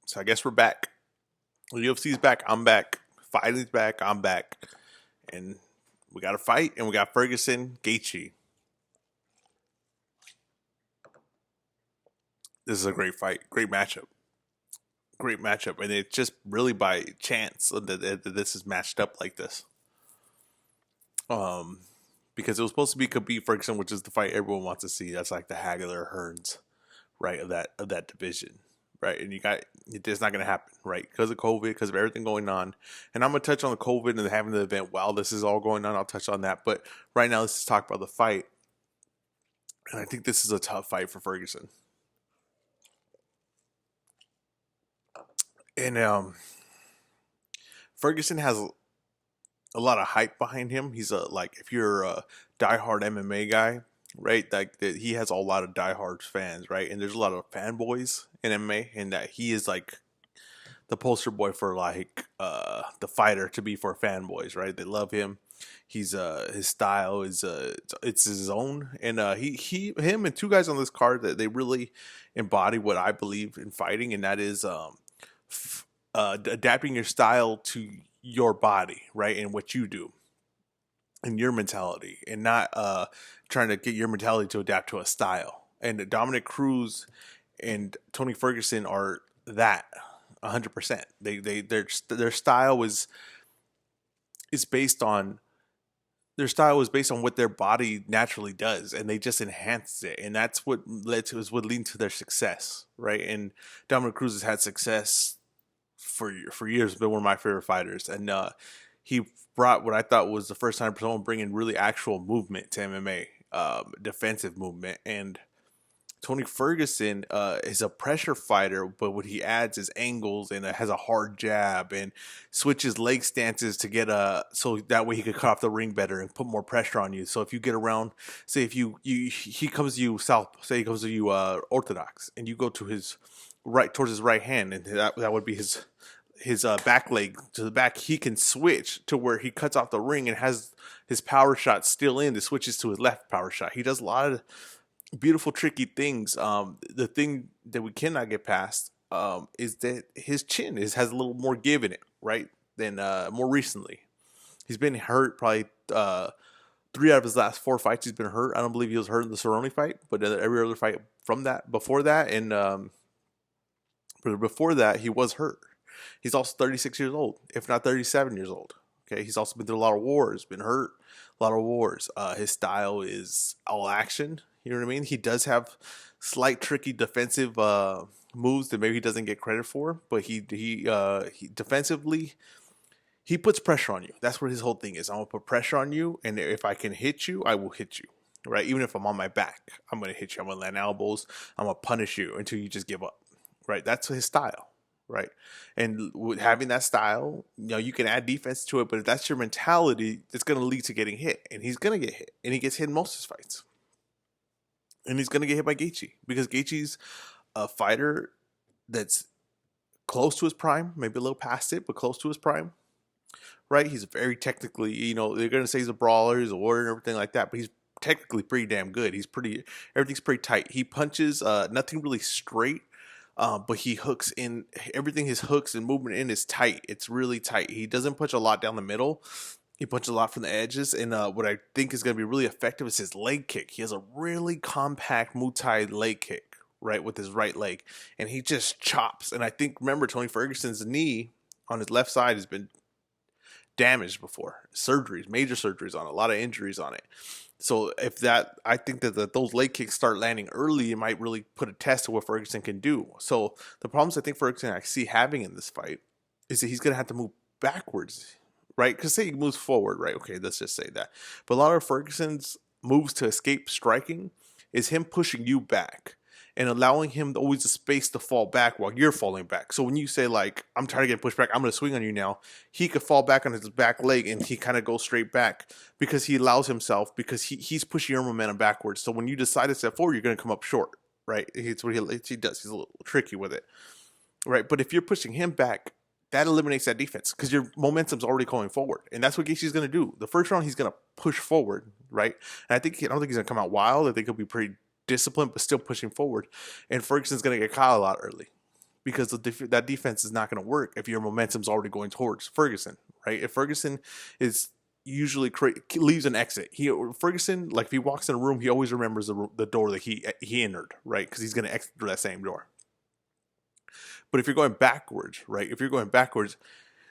So I guess we're back. The UFC's back. I'm back. Fighting's back. I'm back. And we got a fight, and we got Ferguson, Gaethje. This is a great fight. Great matchup. Great matchup. And it's just really by chance that this is matched up like this. Because it was supposed to be Khabib Ferguson, which is the fight everyone wants to see. That's like the Hagler Hearns, right, of that division. Right, and it's not going to happen, right, because of COVID, because of everything going on. And I'm going to touch on the COVID and having the event while this is all going on. I'll touch on that. But right now, let's just talk about the fight. And I think this is a tough fight for Ferguson. And Ferguson has a lot of hype behind him. He's if you're a diehard MMA guy, right? That he has a lot of diehard fans, right? And there's a lot of fanboys in MMA, and that he is like the poster boy for the fighter to be for fanboys, right? They love him. He's his style is it's his own, and him and two guys on this card that they really embody what I believe in fighting, and that is adapting your style to your body, right, and what you do and your mentality, and not trying to get your mentality to adapt to a style. And Dominic Cruz and Tony Ferguson are that 100%. Their style is based on what their body naturally does, and they just enhance it, and that's what led to their success, right? And Dominic Cruz has had success for years. Been one of my favorite fighters, and he brought what I thought was the first time someone bringing really actual movement to MMA, defensive movement. And Tony Ferguson is a pressure fighter, but what he adds is angles and has a hard jab and switches leg stances to get so that way he could cut off the ring better and put more pressure on you. So if you get around, say if he comes to you south, say he comes to you orthodox, and you go to his right towards his right hand, and that would be his back leg to the back, he can switch to where he cuts off the ring and has his power shot still in. The switches to his left power shot. He does a lot of beautiful, tricky things. The thing that we cannot get past is that his chin has a little more give in it, right? Than more recently. He's been hurt probably 3 out of his last 4 fights. He's been hurt. I don't believe he was hurt in the Cerrone fight, but every other fight from that, before that, and but before that, he was hurt. He's also 36 years old, if not 37 years old. Okay, he's also been through a lot of wars, been hurt, a lot of wars. His style is all action. You know what I mean? He does have slight tricky defensive moves that maybe he doesn't get credit for, but he defensively, he puts pressure on you. That's what his whole thing is. I'm gonna put pressure on you, and if I can hit you, I will hit you. Right? Even if I'm on my back, I'm gonna hit you. I'm gonna land elbows. I'm gonna punish you until you just give up. Right? That's his style. Right. And with having that style, you can add defense to it, but if that's your mentality, it's going to lead to getting hit. And he's going to get hit. And he gets hit in most of his fights. And he's going to get hit by Gaethje, because Gaethje's a fighter that's close to his prime, maybe a little past it, but close to his prime. Right. He's very technically, they're going to say he's a brawler, he's a warrior and everything like that, but he's technically pretty damn good. Everything's pretty tight. He punches nothing really straight. But he hooks in everything. His hooks and movement in is tight. It's really tight. He doesn't punch a lot down the middle. He punches a lot from the edges. And what I think is going to be really effective is his leg kick. He has a really compact Muay Thai leg kick, right, with his right leg. And he just chops. And I think, remember, Tony Ferguson's knee on his left side has been damaged before. Surgeries, major surgeries on it, a lot of injuries on it. So I think that those leg kicks start landing early, it might really put a test to what Ferguson can do. So the problems I think Ferguson I see having in this fight is that he's going to have to move backwards, right? Because say he moves forward, right? Okay, let's just say that. But a lot of Ferguson's moves to escape striking is him pushing you back and allowing him always the space to fall back while you're falling back. So when you say, I'm trying to get pushed back, I'm going to swing on you now, he could fall back on his back leg and he kind of goes straight back because he allows himself, because he's pushing your momentum backwards. So when you decide to step forward, you're going to come up short, right? It's what he does. He's a little tricky with it, right? But if you're pushing him back, that eliminates that defense because your momentum's already going forward. And that's what Gaethje's going to do. The first round, he's going to push forward, right? And I don't think he's going to come out wild. I think he'll be pretty disciplined, but still pushing forward. And Ferguson's going to get caught a lot early, because that defense is not going to work if your momentum's already going towards Ferguson, right? If Ferguson is usually leaves an exit, Ferguson, like if he walks in a room, he always remembers the door that he entered, right? Because he's going to exit through that same door. But if you're going backwards, right? If you're going backwards,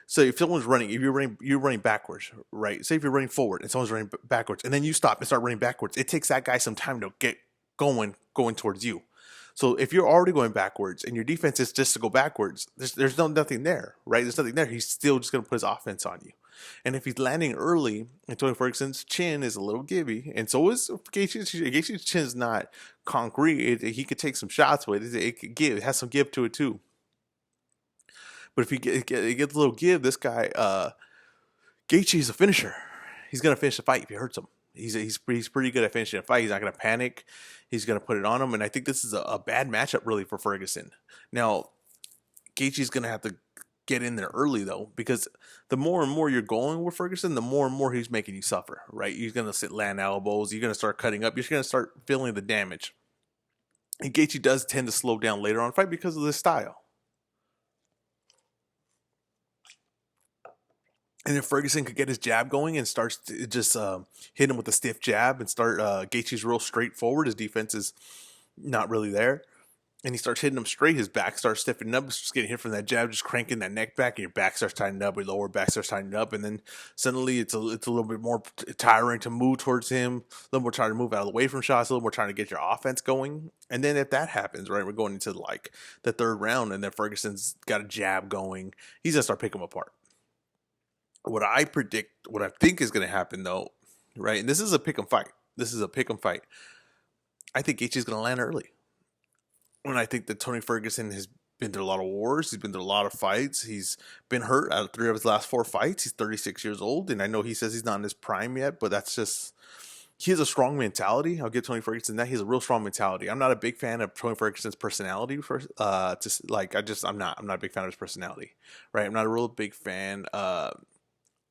so if someone's running, if you're running backwards, right? Say if you're running forward and someone's running backwards, and then you stop and start running backwards, it takes that guy some time to get going towards you. So if you're already going backwards and your defense is just to go backwards, there's nothing there, right? There's nothing there. He's still just going to put his offense on you. And if he's landing early, and Tony Ferguson's chin is a little gibby, and so is Gaethje's chin is not concrete. He could take some shots with it. It could give. It has some give to it too. But if he gets a little give, this guy Gaethje's a finisher. He's gonna finish the fight if he hurts him. He's pretty good at finishing a fight. He's not gonna panic. He's gonna put it on him, and I think this is a bad matchup really for Ferguson. Now, Gaethje's gonna have to get in there early though, because the more and more you're going with Ferguson, the more and more he's making you suffer. Right? He's gonna land elbows. You're gonna start cutting up. You're gonna start feeling the damage. And Gaethje does tend to slow down later on in the fight because of this style. And if Ferguson could get his jab going and starts to just hit him with a stiff jab and start Gaethje's real straightforward, his defense is not really there, and he starts hitting him straight, his back starts stiffening up, just getting hit from that jab, just cranking that neck back, and your back starts tightening up, your lower back starts tightening up, and then suddenly it's a little bit more tiring to move towards him, a little more trying to move out of the way from shots, a little more trying to get your offense going. And then if that happens, right, we're going into like the third round, and then Ferguson's got a jab going, he's gonna start picking him apart. What I think is going to happen though, right? And this is a pick 'em fight. I think Gaethje's going to land early. And I think that Tony Ferguson has been through a lot of wars. He's been through a lot of fights. He's been hurt out of 3 of his last 4 fights. He's 36 years old. And I know he says he's not in his prime yet, but that's just, he has a strong mentality. I'll give Tony Ferguson that. He has a real strong mentality. I'm not a big fan of Tony Ferguson's personality. I'm not a big fan of his personality, right? I'm not a real big fan.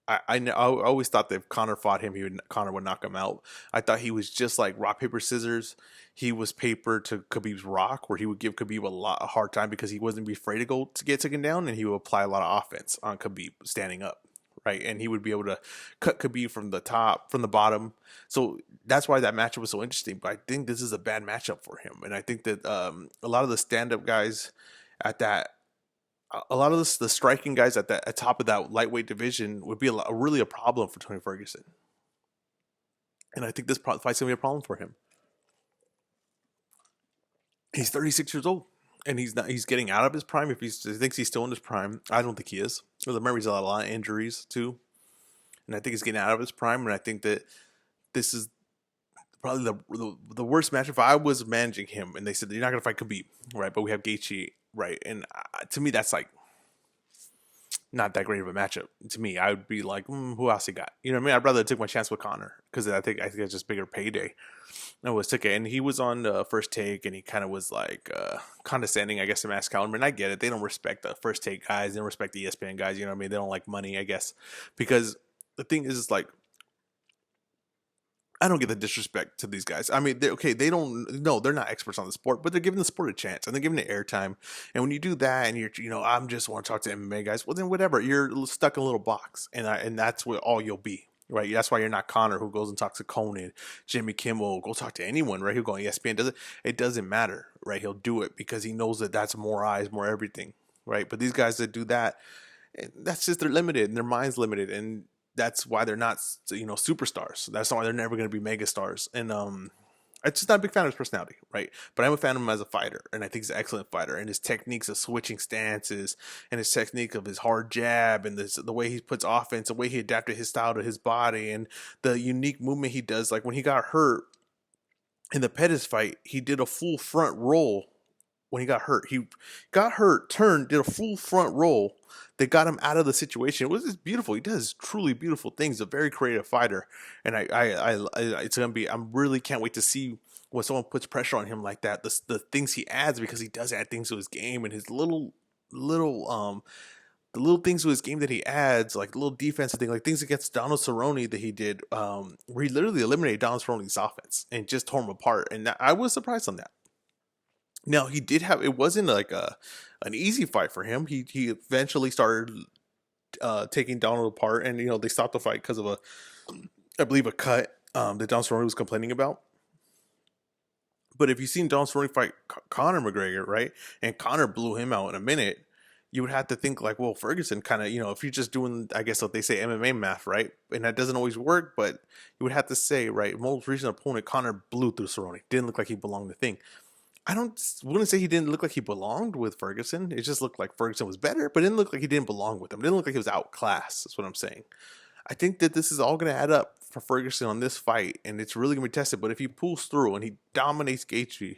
I always thought that if Conor fought him, Conor would knock him out. I thought he was just like rock, paper, scissors. He was paper to Khabib's rock, where he would give Khabib a hard time because he wasn't afraid to get taken down, and he would apply a lot of offense on Khabib standing up, right? And he would be able to cut Khabib from the top, from the bottom. So that's why that matchup was so interesting. But I think this is a bad matchup for him, and I think that a lot of the stand-up guys at that. A lot of the striking guys at top of that lightweight division would be really a problem for Tony Ferguson, and I think this fight's gonna be a problem for him. He's 36 years old, and he's getting out of his prime. If he thinks he's still in his prime, I don't think he is. Remember, he's had a lot of injuries too, and I think he's getting out of his prime. And I think that this is probably the worst match. If I was managing him, and they said you're not gonna fight Khabib, right? But we have Gaethje. Right, and to me, that's like not that great of a matchup. To me, I would be like, who else he got? You know what I mean? I'd rather take my chance with Conor because I think it's just bigger payday. No, it was okay, and he was on the First Take, and he kind of was like condescending, I guess, to Max Kellerman. And I get it; they don't respect the First Take guys, they don't respect the ESPN guys. You know what I mean? They don't like money, I guess, because the thing is like. I don't get the disrespect to these guys. I mean, they're not experts on the sport, but they're giving the sport a chance and they're giving it airtime. And when you do that and I'm just want to talk to MMA guys, well, then whatever. You're stuck in a little box and that's what all you'll be, right? That's why you're not Conor, who goes and talks to Conan, Jimmy Kimmel, go talk to anyone, right? He'll go on ESPN. It doesn't matter, right? He'll do it because he knows that that's more eyes, more everything, right? But these guys that do that, that's just, they're limited and their mind's limited. And that's why they're not, superstars. That's why they're never going to be mega stars. And I'm just not a big fan of his personality, right? But I'm a fan of him as a fighter, and I think he's an excellent fighter. And his techniques of switching stances, and his technique of his hard jab, and the way he puts offense, the way he adapted his style to his body, and the unique movement he does. Like when he got hurt in the Pettis fight, he did a full front roll. When he got hurt, turned, did a full front roll that got him out of the situation. It was just beautiful. He does truly beautiful things. A very creative fighter, and it's gonna be. I really can't wait to see when someone puts pressure on him like that. The things he adds, because he does add things to his game, and his the little things to his game that he adds, like little defensive thing, like things against Donald Cerrone that he did, where he literally eliminated Donald Cerrone's offense and just tore him apart. And I was surprised on that. Now he did have, it wasn't like an easy fight for him. He eventually started taking Donald apart, and they stopped the fight because of I believe, a cut that Don Cerrone was complaining about. But if you've seen Don Cerrone fight Conor McGregor, right, and Conor blew him out in a minute, you would have to think like, well, Ferguson kind of, if you're just doing, I guess what they say, MMA math, right, and that doesn't always work, but you would have to say, right, most recent opponent, Conor blew through Cerrone. Didn't look like he belonged to the thing. Wouldn't say he didn't look like he belonged with Ferguson. It just looked like Ferguson was better, but it didn't look like he didn't belong with him. It didn't look like he was outclassed. That's what I'm saying. I think that this is all going to add up for Ferguson on this fight, and it's really going to be tested. But if he pulls through and he dominates Gaethje,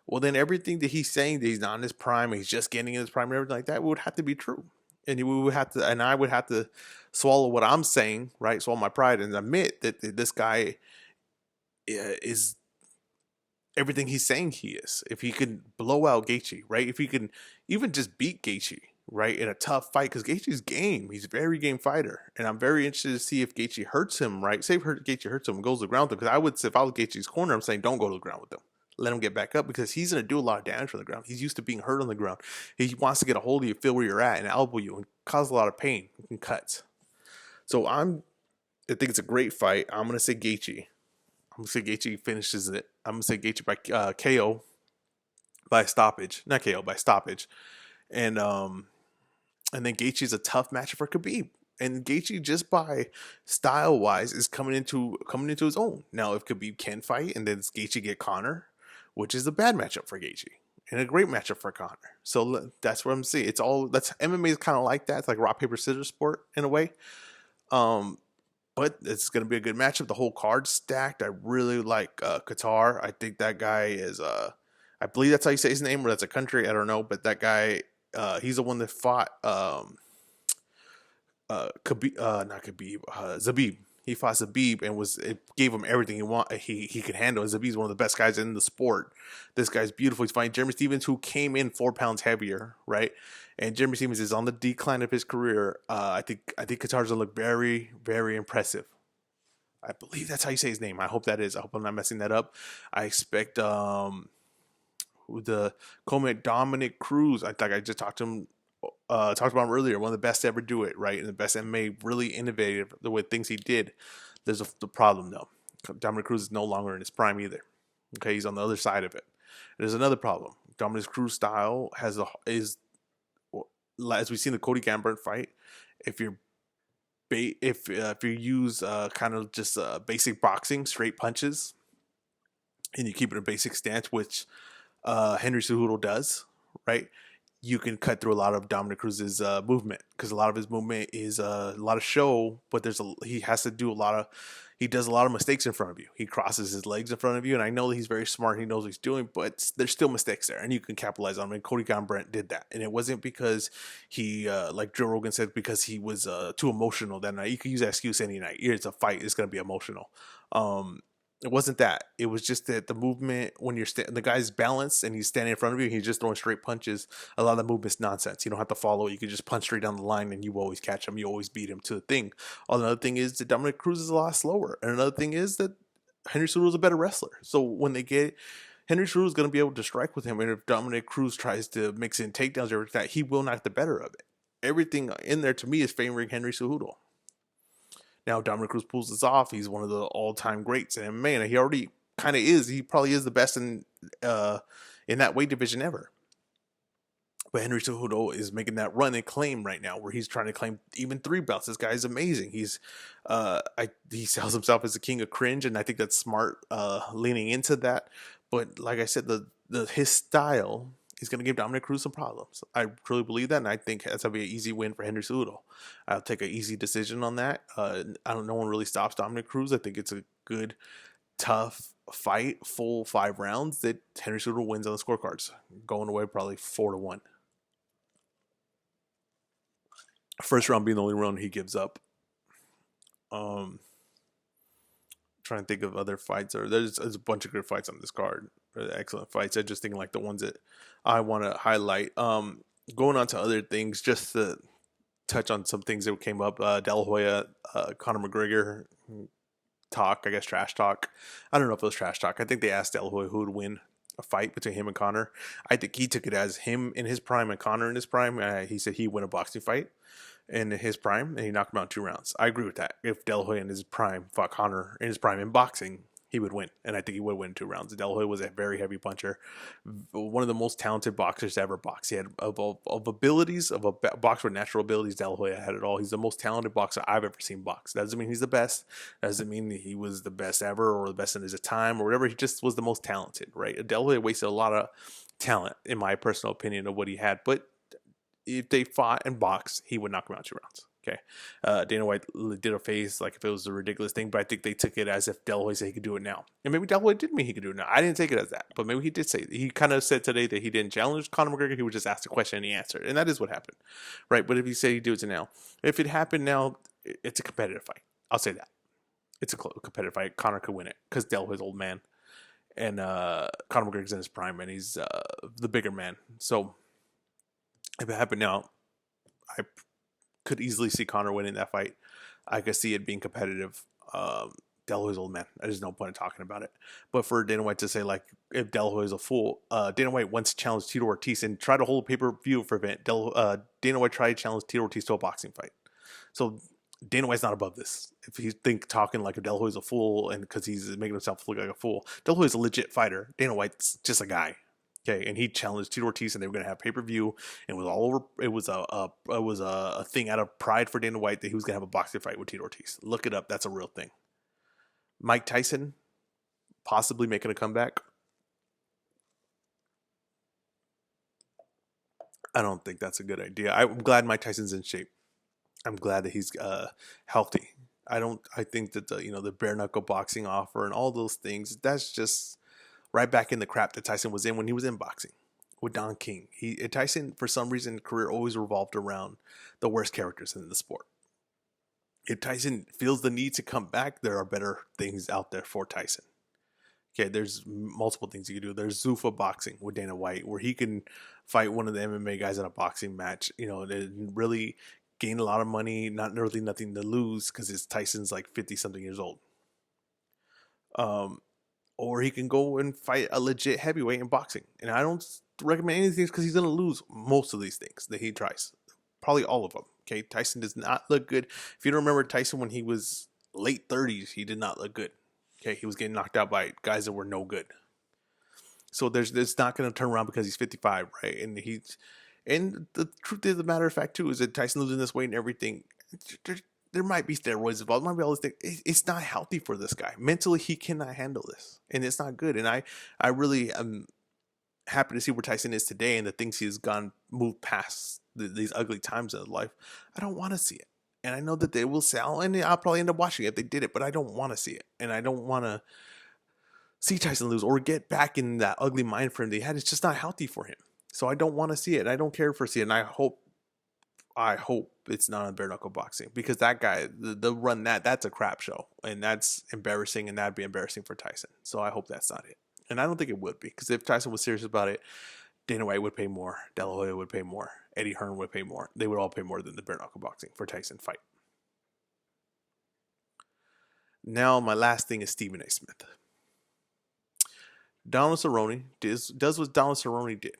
well, then everything that he's saying that he's not in his prime, and he's just getting in his prime, and everything like that would have to be true. And we would have to, and I would have to swallow what I'm saying, right? Swallow my pride and admit that this guy is everything he's saying he is. If he can blow out Gaethje, right? If he can even just beat Gaethje, right, in a tough fight, because Gaethje's game. He's a very game fighter, and I'm very interested to see if Gaethje hurts him, right? Say if Gaethje hurts him and goes to the ground with him, because I would say if I was Gaethje's corner, I'm saying don't go to the ground with him. Let him get back up, because he's going to do a lot of damage on the ground. He's used to being hurt on the ground. He wants to get a hold of you, feel where you're at, and elbow you, and cause a lot of pain and cuts. So I think it's a great fight. I'm going to say Gaethje. I'm going to say Gaethje finishes it. I'm going to say Gaethje by KO, by stoppage. Not KO, by stoppage. And then Gaethje's a tough matchup for Khabib. And Gaethje, just by style wise, is coming into his own. Now, if Khabib can fight and then Gaethje get Conor, which is a bad matchup for Gaethje and a great matchup for Conor. So that's what I'm saying. That's MMA is kind of like that. It's like rock paper scissors sport in a way. But it's going to be a good matchup. The whole card's stacked. I really like Qatar. I think that guy is I believe that's how you say his name, or that's a country. I don't know, but that guy. He's the one that fought Zabib. He fought Zabib and it gave him everything he could handle. Zabib's one of the best guys in the sport. This guy's beautiful. He's fighting Jeremy Stephens, who came in 4 pounds heavier, right? And Jeremy Stephens is on the decline of his career. I think Qatar's gonna look very, very impressive. I believe that's how you say his name. I hope that is. I hope I'm not messing that up. I expect the Comeback Dominic Cruz. I just talked about him earlier. One of the best to ever do it, right? And the best MMA, really innovative the way things he did. There's the problem though. Dominic Cruz is no longer in his prime either. Okay, he's on the other side of it. There's another problem. Dominic Cruz style is as we've seen the Cody Garbrandt fight. If you use kind of just basic boxing, straight punches, and you keep it a basic stance, which Henry Cejudo does, right? You can cut through a lot of Dominic Cruz's movement, because a lot of his movement is a lot of show, but he has to do he does a lot of mistakes in front of you. He crosses his legs in front of you, and I know that he's very smart. He knows what he's doing, but there's still mistakes there, and you can capitalize on them. And Cody Garbrandt did that, and it wasn't because he, like Joe Rogan said, because he was too emotional that night. You can use that excuse any night. It's a fight. It's going to be emotional. It wasn't that. It was just that the movement, when the guy's balanced and he's standing in front of you and he's just throwing straight punches, a lot of the movement's nonsense. You don't have to follow it. You can just punch straight down the line and you always catch him. You always beat him to the thing. Another thing is that Dominic Cruz is a lot slower. And another thing is that Henry Cejudo is a better wrestler. So when they get Henry Cejudo is going to be able to strike with him. And if Dominic Cruz tries to mix in takedowns or everything, he will knock the better of it. Everything in there to me is favoring Henry Cejudo. Now, Dominic Cruz pulls this off. He's one of the all-time greats in MMA, and he already kind of is. He probably is the best in that weight division ever. But Henry Cejudo is making that run and claim right now, where he's trying to claim even 3 belts. This guy is amazing. He sells himself as the king of cringe, and I think that's smart, leaning into that. But like I said, his style is going to give Dominic Cruz some problems. I truly believe that, and I think that's going to be an easy win for Henry Cejudo. I'll take an easy decision on that. No one really stops Dominic Cruz. I think it's a good, tough fight, full 5 rounds that Henry Cejudo wins on the scorecards, going away probably 4-1. First round being the only round he gives up. Trying to think of other fights. There's a bunch of good fights on this card. Excellent fights. I'm just thinking like the ones that I want to highlight. Going on to other things, just to touch on some things that came up. De La Hoya, Conor McGregor talk, I guess trash talk. I don't know if it was trash talk. I think they asked De La Hoya who would win a fight between him and Conor. I think he took it as him in his prime and Conor in his prime. He said he win a boxing fight in his prime, and he knocked him out in 2 rounds. I agree with that. If De La Hoya in his prime fought Conor in his prime in boxing, he would win, and I think he would win in 2 rounds. De La Hoya was a very heavy puncher, one of the most talented boxers to ever box. He had of abilities of a boxer with natural abilities. De La Hoya had it all. He's the most talented boxer I've ever seen box. That doesn't mean he's the best. That doesn't mean he was the best ever or the best in his time or whatever. He just was the most talented, right? De La Hoya wasted a lot of talent, in my personal opinion, of what he had, but if they fought and boxed, he would knock him out 2 rounds. Okay. Dana White did a face like if it was a ridiculous thing, but I think they took it as if De La Hoya said he could do it now. And maybe De La Hoya did mean he could do it now. I didn't take it as that, but maybe he did say, he kind of said today that he didn't challenge Conor McGregor. He would just ask a question and he answered. And that is what happened, right? But if he said he'd do it to now, if it happened now, it's a competitive fight. I'll say that. It's a competitive fight. Conor could win it because De La Hoya's old man. And Conor McGregor's in his prime and he's the bigger man. So if it happened now, I could easily see Conor winning that fight. I could see it being competitive. De La Hoya's old man. There's no point in talking about it. But for Dana White to say, like, if De La Hoya's a fool, Dana White once challenged Tito Ortiz and tried to hold a pay-per-view for Event. Dana White tried to challenge Tito Ortiz to a boxing fight. So Dana White's not above this. If you think talking like if De La Hoya's a fool and because he's making himself look like a fool, De La Hoya's a legit fighter. Dana White's just a guy. Okay, and he challenged Tito Ortiz, and they were going to have pay-per-view, and it was all over. It was a thing out of pride for Dana White that he was going to have a boxing fight with Tito Ortiz. Look it up; that's a real thing. Mike Tyson possibly making a comeback. I don't think that's a good idea. I'm glad Mike Tyson's in shape. I'm glad that he's healthy. I think that the bare knuckle boxing offer and all those things, that's just right back in the crap that Tyson was in when he was in boxing with Don King. Tyson, for some reason, career always revolved around the worst characters in the sport. If Tyson feels the need to come back, there are better things out there for Tyson. Okay, there's multiple things you can do. There's Zuffa boxing with Dana White, where he can fight one of the MMA guys in a boxing match. And really gain a lot of money, not really nothing to lose because Tyson's like 50-something years old. Or he can go and fight a legit heavyweight in boxing. And I don't recommend any of these things because he's going to lose most of these things that he tries. Probably all of them. Okay, Tyson does not look good. If you don't remember Tyson when he was late 30s, he did not look good. Okay, he was getting knocked out by guys that were no good. So it's not going to turn around because he's 55, right? And the truth of the matter of fact too is that Tyson losing this weight and everything, there might be steroids involved. There might be all this thing. It's not healthy for this guy. Mentally, he cannot handle this, and it's not good. And I really am happy to see where Tyson is today and the things he's moved past these ugly times in his life. I don't want to see it. And I know that they will sell, and I'll probably end up watching it if they did it, but I don't want to see it. And I don't want to see Tyson lose or get back in that ugly mind frame that he had. It's just not healthy for him. So I don't want to see it. I don't care for seeing it. And I hope it's not on bare knuckle boxing because that guy, the run that's a crap show. And that's embarrassing, and that'd be embarrassing for Tyson. So I hope that's not it. And I don't think it would be because if Tyson was serious about it, Dana White would pay more. De La Hoya would pay more. Eddie Hearn would pay more. They would all pay more than the bare knuckle boxing for Tyson fight. Now, my last thing is Stephen A. Smith. Donald Cerrone does what Donald Cerrone did.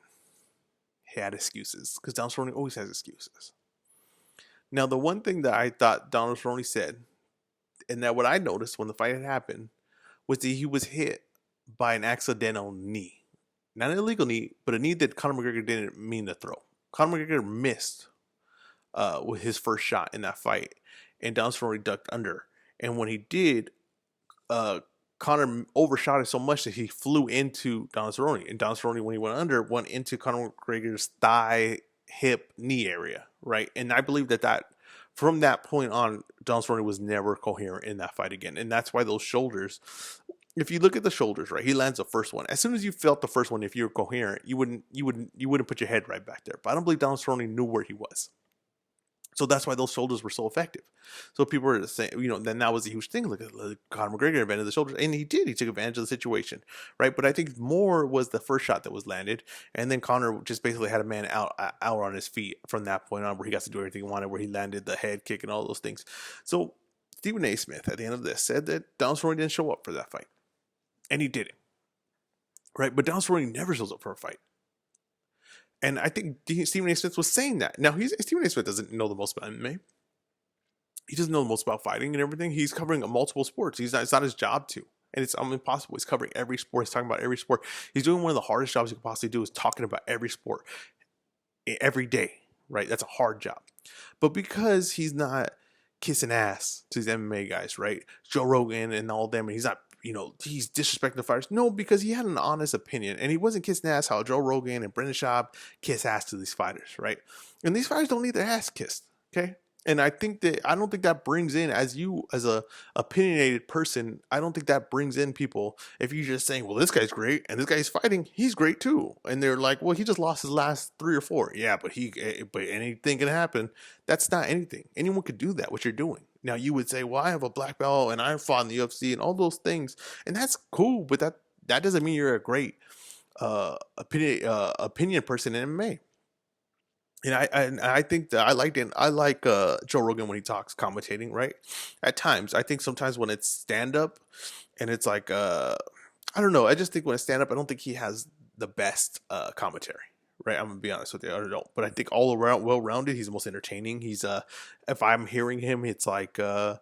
He had excuses because Donald Cerrone always has excuses. Now, the one thing that I thought Donald Cerrone said, and that what I noticed when the fight had happened, was that he was hit by an accidental knee. Not an illegal knee, but a knee that Conor McGregor didn't mean to throw. Conor McGregor missed with his first shot in that fight, and Donald Cerrone ducked under. And when he did, Conor overshot it so much that he flew into Donald Cerrone. And Donald Cerrone, when he went under, went into Conor McGregor's thigh, hip, knee area, right? And I believe that from that point on, Donald Cerrone was never coherent in that fight again. And that's why those shoulders, if you look at the shoulders, right, he lands the first one. As soon as you felt the first one, if you were coherent, you wouldn't put your head right back there. But I don't believe Donald Cerrone knew where he was. So that's why those shoulders were so effective. So people were saying, then that was a huge thing. Look at Conor McGregor invented the shoulders. And he did. He took advantage of the situation, right? But I think more was the first shot that was landed. And then Conor just basically had a man out on his feet from that point on, where he got to do everything he wanted, where he landed the head kick and all those things. So Stephen A. Smith, at the end of this, said that Donald Cerrone didn't show up for that fight. And he didn't. right? But Donald Cerrone never shows up for a fight. And I think Stephen A. Smith was saying that. Now, Stephen A. Smith doesn't know the most about MMA. He doesn't know the most about fighting and everything. He's covering multiple sports. It's not his job to. And it's impossible. He's covering every sport. He's talking about every sport. He's doing one of the hardest jobs you could possibly do is talking about every sport every day, right? That's a hard job. But because he's not kissing ass to these MMA guys, right? Joe Rogan and all them, and he's not, he's disrespecting the fighters. No, because he had an honest opinion, and he wasn't kissing ass how Joe Rogan and Brendan Schaub kiss ass to these fighters, right? And these fighters don't need their ass kissed, okay? And I don't think that brings in, as a opinionated person, I don't think that brings in people if you're just saying, well, this guy's great and this guy's fighting, he's great too. And they're like, well, he just lost his last 3 or 4. Yeah, but anything can happen. That's not anything. Anyone could do that, what you're doing. Now you would say, well, I have a black belt and I fought in the UFC and all those things. And that's cool, but that doesn't mean you're a great opinion person in MMA. And I think that I like Joe Rogan when he talks commentating, right? At times, I think sometimes when it's stand up, and it's like I don't know. I just think when it's stand up, I don't think he has the best commentary, right? I'm gonna be honest with you, I don't. But I think all around, well rounded, he's the most entertaining. He's if I'm hearing him, it's like Jim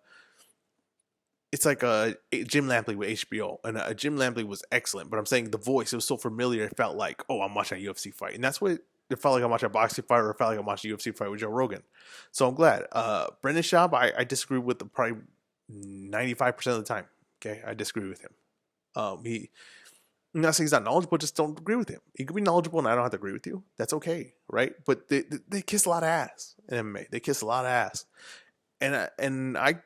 Lampley with HBO, and Jim Lampley was excellent. But I'm saying the voice, it was so familiar, it felt like, oh, I'm watching a UFC fight, and that's what. It felt like I'm watching a boxing fight, or it felt like I'm watching a UFC fight with Joe Rogan. So I'm glad. Brendan Schaub, I disagree with probably 95% of the time. Okay, I disagree with him. I'm not saying he's not knowledgeable, just don't agree with him. He could be knowledgeable, and I don't have to agree with you. That's okay, right? But they kiss a lot of ass in MMA. They kiss a lot of ass, and I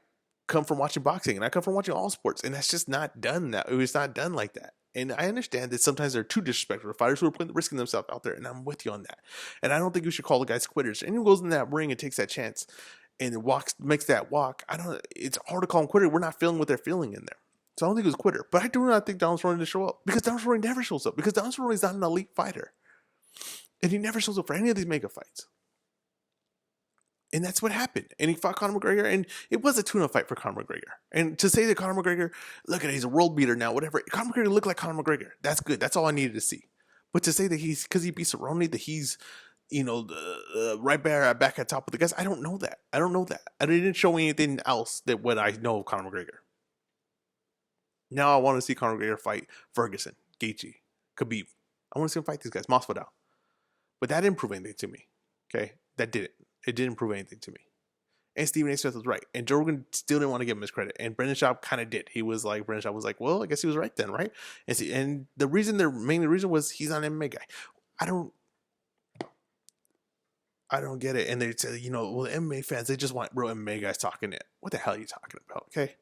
come from watching boxing, and I come from watching all sports, and that's just not done. That it was not done like that. And I understand that sometimes they're too disrespectful to fighters who are risking themselves out there, and I'm with you on that. And I don't think you should call the guys quitters. Anyone goes in that ring and takes that chance and makes that walk. It's hard to call them quitter. We're not feeling what they're feeling in there. So I don't think it was quitter. But I do not think Donald Cerrone didn't show up, because Donald Cerrone never shows up, because Donald Cerrone is not an elite fighter, and he never shows up for any of these mega fights. And that's what happened. And he fought Conor McGregor, and it was a tune-up fight for Conor McGregor. And to say that Conor McGregor, look at it, he's a world beater now, whatever. Conor McGregor looked like Conor McGregor. That's good. That's all I needed to see. But to say that because he beat Cerrone, that he's, right back at top of the guys, I don't know that. I didn't show anything else that what I know of Conor McGregor. Now I want to see Conor McGregor fight Ferguson, Gaethje, Khabib. I want to see him fight these guys, Masvidal. But that didn't prove anything to me. Okay? That didn't. It didn't prove anything to me. And Stephen A. Smith was right. And Joe Rogan still didn't want to give him his credit. And Brendan Schaub kind of did. Brendan Schaub was like, well, I guess he was right then, right? And the main reason was he's not an MMA guy. I don't get it. And they say, well, the MMA fans, they just want real MMA guys talking it. What the hell are you talking about? Okay?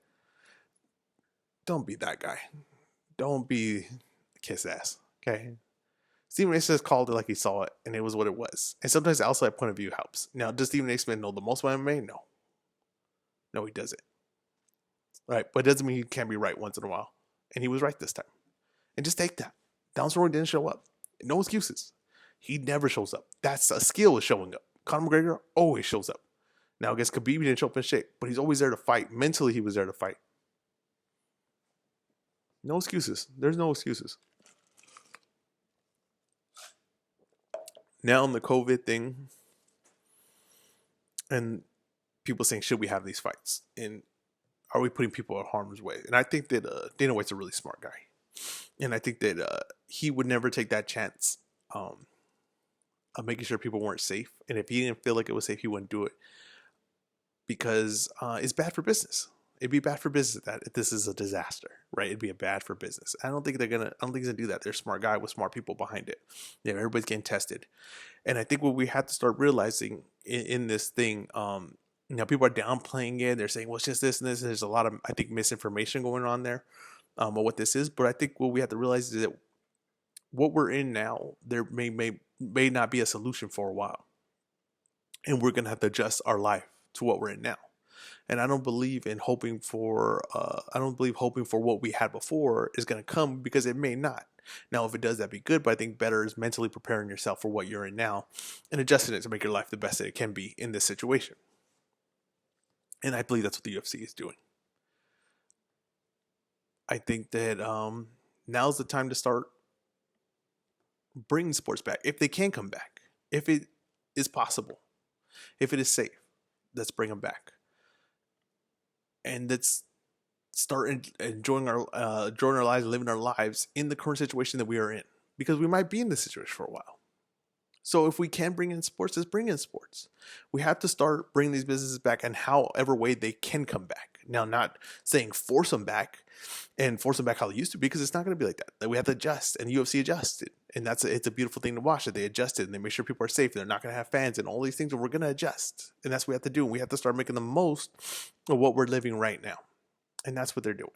Don't be that guy. Don't be kiss ass. Okay? Stephen A. Smith called it like he saw it, and it was what it was. And sometimes the outside point of view helps. Now, does Stephen A. Smith know the most about MMA? No. No, he doesn't. Right? But it doesn't mean he can't be right once in a while. And he was right this time. And just take that. Donald Cerrone didn't show up. No excuses. He never shows up. That's a skill, is showing up. Conor McGregor always shows up. Now, against Khabib, he didn't show up in shape, but he's always there to fight. Mentally, he was there to fight. No excuses. There's no excuses. Now on the COVID thing, and people saying, should we have these fights? And are we putting people in harm's way? And I think that Dana White's a really smart guy. And I think that he would never take that chance of making sure people weren't safe. And if he didn't feel like it was safe, he wouldn't do it. Because it's bad for business. It'd be bad for business if this is a disaster, right? It'd be bad for business. I don't think he's gonna do that. They're a smart guy with smart people behind it. Yeah, everybody's getting tested. And I think what we have to start realizing in this thing, people are downplaying it. They're saying, well, it's just this and this. There's a lot of, I think, misinformation going on there of what this is. But I think what we have to realize is that what we're in now, there may not be a solution for a while. And we're going to have to adjust our life to what we're in now. And I don't believe in hoping for what we had before is going to come, because it may not. Now, if it does, that'd be good. But I think better is mentally preparing yourself for what you're in now and adjusting it to make your life the best that it can be in this situation. And I believe that's what the UFC is doing. I think that now's the time to start bring sports back if they can come back, if it is possible, if it is safe. Let's bring them back, and let's start enjoying our lives, living our lives in the current situation that we are in, because we might be in this situation for a while. So if we can bring in sports, let's bring in sports. We have to start bringing these businesses back in however way they can come back. Now, not saying force them back and force them back how they used to be, because it's not going to be like that. That we have to adjust, and UFC adjusted, and it's a beautiful thing to watch that they adjusted and they make sure people are safe. And they're not going to have fans and all these things, and we're going to adjust, and that's what we have to do. And we have to start making the most of what we're living right now, and that's what they're doing.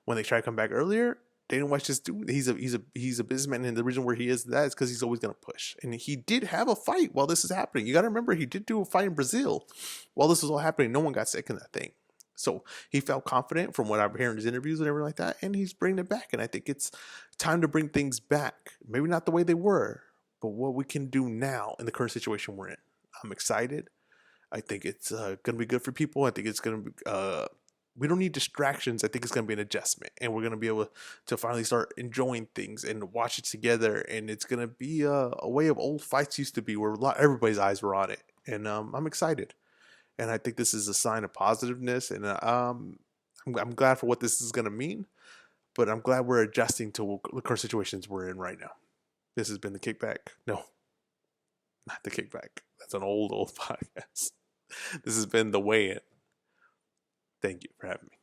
When they try to come back earlier, Dana White's just doing. He's a businessman, and the reason where he is that is because he's always going to push. And he did have a fight while this is happening. You got to remember, he did do a fight in Brazil while this was all happening. No one got sick in that thing, so he felt confident from what I'm hearing in his interviews and everything like that. And he's bringing it back, and I think it's time to bring things back. Maybe not the way they were, but what we can do now in the current situation we're in. I'm excited. I think it's going to be good for people. I think it's going to be. We don't need distractions. I think it's going to be an adjustment, and we're going to be able to finally start enjoying things and watch it together. And it's going to be a way of old fights used to be, where everybody's eyes were on it. And I'm excited, and I think this is a sign of positiveness. And I'm glad for what this is going to mean, but I'm glad we're adjusting to the current situations we're in right now. This has been the Kickback. No, not the Kickback. That's an old podcast. This has been the Weigh In. Thank you for having me.